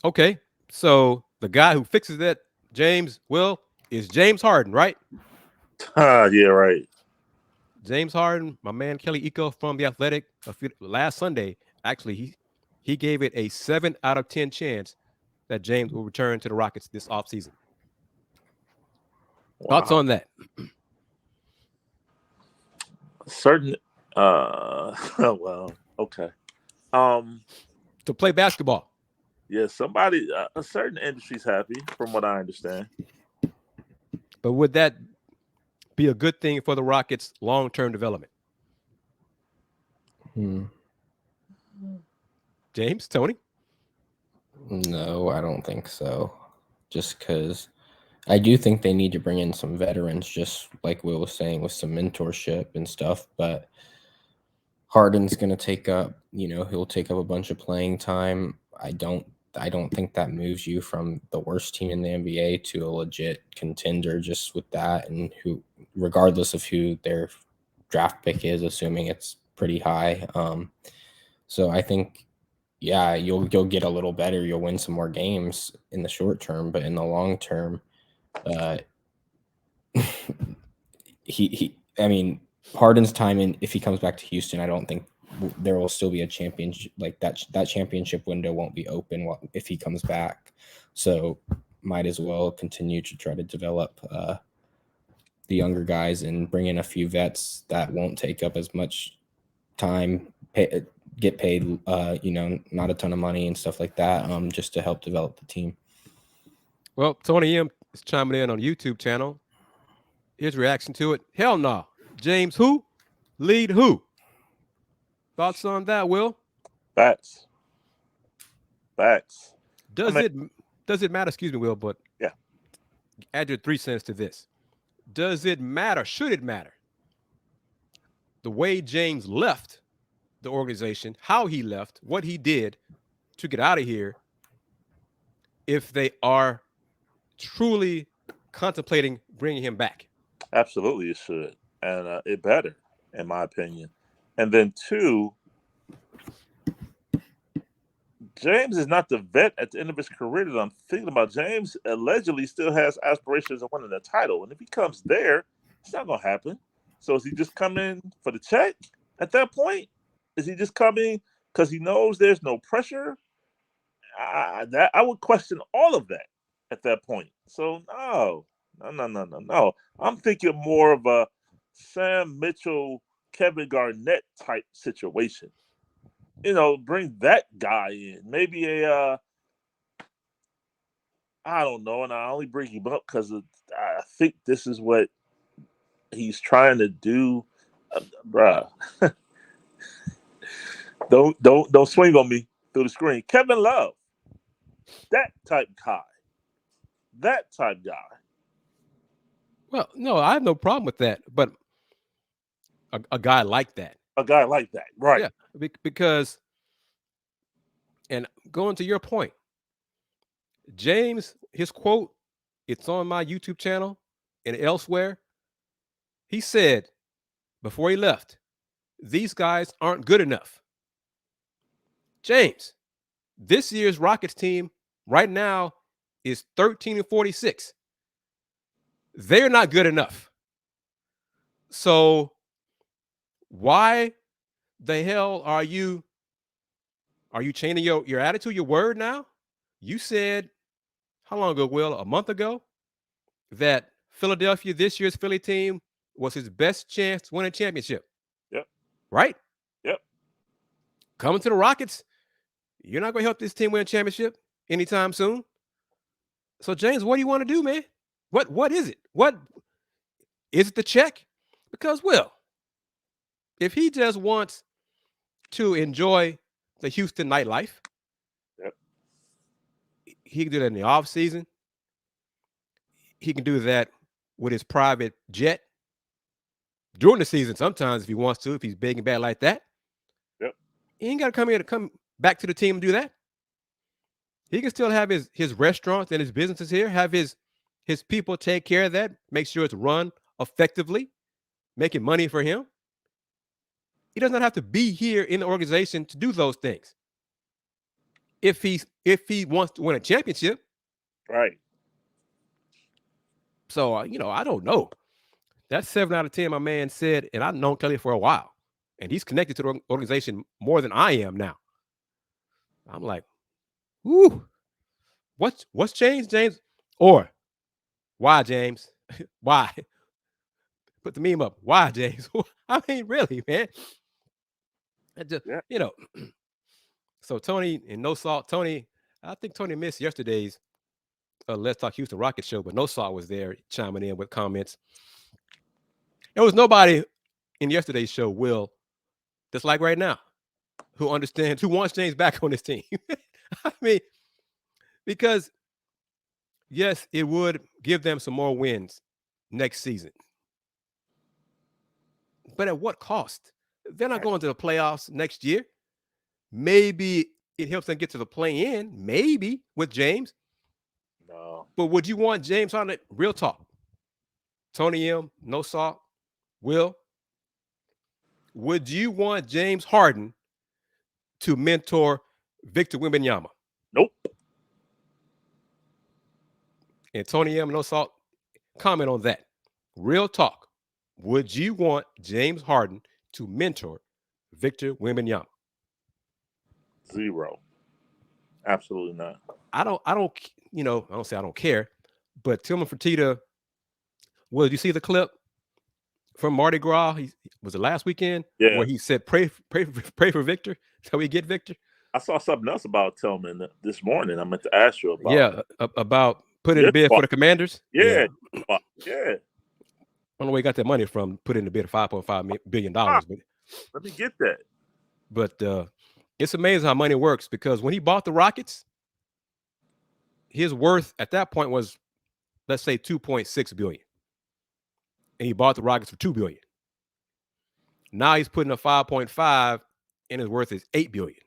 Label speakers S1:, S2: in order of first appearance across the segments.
S1: Okay, so the guy who fixes that, James, Will, is James Harden, right?
S2: Yeah, right.
S1: James Harden, my man Kelly Eco from the Athletic, last Sunday, actually, he gave it a 7 out of 10 chance that James will return to the Rockets this offseason. Thoughts
S2: Wow.
S1: on that?
S2: Certain. Well, okay. Um.
S1: To play basketball.
S2: Yeah. Somebody. A certain industry's happy, from what I understand.
S1: But would that be a good thing for the Rockets' long-term development?
S3: Hmm.
S1: James, Tony?
S3: No, I don't think so. Just because I do think they need to bring in some veterans, just like Will was saying, with some mentorship and stuff. But Harden's going to take up, he'll take up a bunch of playing time. I don't think that moves you from the worst team in the NBA to a legit contender just with that, and who, regardless of who their draft pick is, assuming it's pretty high. So I think, yeah, you'll get a little better. You'll win some more games in the short term, but in the long term, uh, I mean, Harden's time in, if he comes back to Houston, I don't think there will still be a championship like that. That championship window won't be open if he comes back. So might as well continue to try to develop the younger guys and bring in a few vets that won't take up as much time, get paid, not a ton of money and stuff like that, just to help develop the team.
S1: Well, Tony M is chiming in on the YouTube channel. His reaction to it: hell no. James who? Lead who? Thoughts on that, Will?
S2: Facts. Facts. I
S1: Does
S2: mean,
S1: it does it matter? Excuse me, Will, but
S2: yeah.
S1: add your 3 cents to this. Does it matter? Should it matter? The way James left the organization, how he left, what he did to get out of here, if they are truly contemplating bringing him back.
S2: Absolutely, it should, and it better, in my opinion. And then two, James is not the vet at the end of his career that I'm thinking about. James allegedly still has aspirations of winning the title, and if he comes there, it's not gonna happen. So is he just coming for the check at that point? Is he just coming because he knows there's no pressure? I would question all of that at that point. So no, no, no, no, no, no. I'm thinking more of a Sam Mitchell, Kevin Garnett type situation. Bring that guy in. Maybe I don't know, and I only bring him up because I think this is what he's trying to do, bruh. Don't swing on me through the screen. Kevin Love, that type guy, that type guy,
S1: Well, no, I have no problem with that, but a guy like that.
S2: a guy like that, right?
S1: Yeah, because, and going to your point, James, his quote, it's on my YouTube channel and elsewhere. He said before he left, these guys aren't good enough. James, this year's Rockets team right now is 13-46. They're not good enough. So why the hell are you changing your attitude, your word now? You said how long ago, Will? A month ago, that Philadelphia, this year's Philly team, was his best chance to win a championship.
S2: Yep,
S1: Right?
S2: yep.
S1: Coming to the Rockets, you're not going to help this team win a championship anytime soon. So, James, what do you want to do, man? What is it? What is it? The check? Because, Will, if he just wants to enjoy the Houston nightlife,
S2: Yep.
S1: he can do that in the off season. He can do that with his private jet during the season. Sometimes, if he wants to, if he's big and bad like that,
S2: Yep.
S1: he ain't got to come here to come back to the team and do that. He can still have his restaurants and his businesses here. Have his people take care of that. Make sure it's run effectively, making money for him. He does not have to be here in the organization to do those things. if he wants to win a championship.
S2: Right.
S1: So I don't know. That's 7 out of 10, my man said, and I've known Kelly for a while, and he's connected to the organization more than I am now. I'm like, whoo, what's changed, James? Or why, James? Why? Put the meme up. Why, James? I mean, really, man. Just,
S2: Yeah.
S1: So Tony and No Salt. Tony, I think Tony missed yesterday's Let's Talk Houston Rockets show, but No Salt was there chiming in with comments. There was nobody in yesterday's show, Will, just like right now, who understands, who wants James back on his team. I mean, because yes, it would give them some more wins next season. But at what cost? They're not going to the playoffs next year. Maybe it helps them get to the play-in, maybe with James.
S2: No.
S1: But would you want James Harden? Real talk. Tony M, No Salt, Will. Would you want James Harden to mentor Victor Wembanyama?
S2: Nope.
S1: And Tony M, No Salt, comment on that. Real talk. Would you want James Harden to mentor Victor Wembanyama?
S2: 0. Absolutely not.
S1: I don't say I don't care, but Tillman Fertitta, well, did you see the clip from Mardi Gras? Was it last weekend?
S2: Yeah.
S1: Where he said, pray for Victor so we get Victor.
S2: I saw something else about Tillman this morning. I meant to ask you about.
S1: Yeah, about putting in a bid for the Commanders.
S2: Yeah.
S1: I don't know where he got that money from, put in a bid of $5.5 billion. But
S2: let me get that.
S1: But it's amazing how money works, because when he bought the Rockets, his worth at that point was, let's say, $2.6 billion. And he bought the Rockets for $2 billion. Now he's putting a 5.5 and his worth is $8 billion.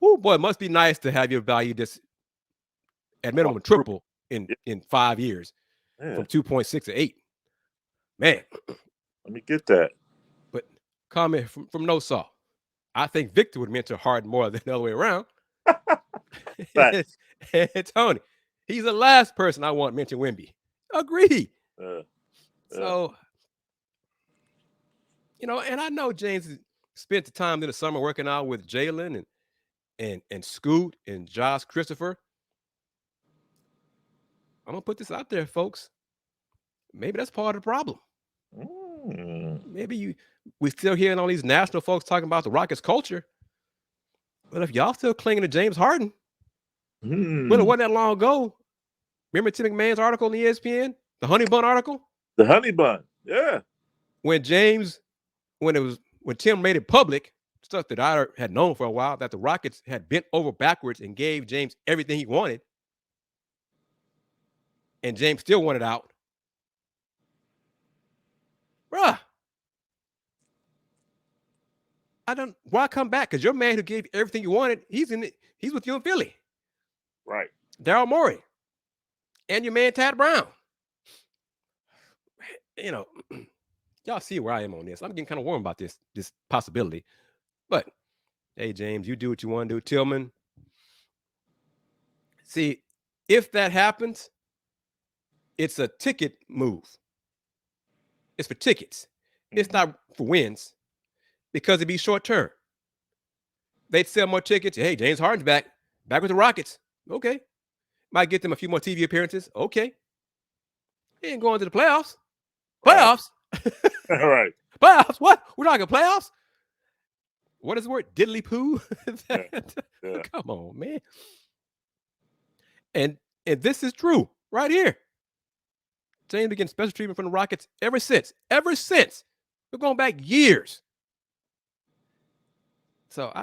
S1: Oh boy, it must be nice to have your value just at minimum triple in 5 years, from 2.6 to 8. Man.
S2: Let me get that.
S1: But comment from No Salt. I think Victor would mentor Harden more than the other way around. And Tony, he's the last person I want to mention Wemby. Agree. So, and I know James spent the time in the summer working out with Jalen and Scoot and Josh Christopher. I'm going to put this out there, folks. Maybe that's part of the problem. Maybe we still hearing all these national folks talking about the Rockets culture. But if y'all still clinging to James Harden, well, it wasn't that long ago. Remember Tim McMahon's article in the ESPN? The Honey Bun article?
S2: The Honey Bun, yeah.
S1: When Tim made it public, stuff that I had known for a while, that the Rockets had bent over backwards and gave James everything he wanted. And James still wanted out. Bruh. Why come back? Because your man who gave you everything you wanted, he's with you in Philly.
S2: Right.
S1: Daryl Morey. And your man Tad Brown. Y'all see where I am on this. I'm getting kind of warm about this possibility. But hey, James, you do what you want to do. Tillman. See, if that happens, it's a ticket move. It's for tickets. It's not for wins, because it'd be short term. They'd sell more tickets. Hey, James Harden's back with the Rockets. Okay. Might get them a few more TV appearances. Okay. He ain't going to the playoffs. Playoffs?
S2: All right.
S1: Playoffs? What? We're talking playoffs? What is the word? Diddly poo?
S2: Yeah.
S1: Come on, man. And this is true right here. James began special treatment from the Rockets ever since. We're going back years. So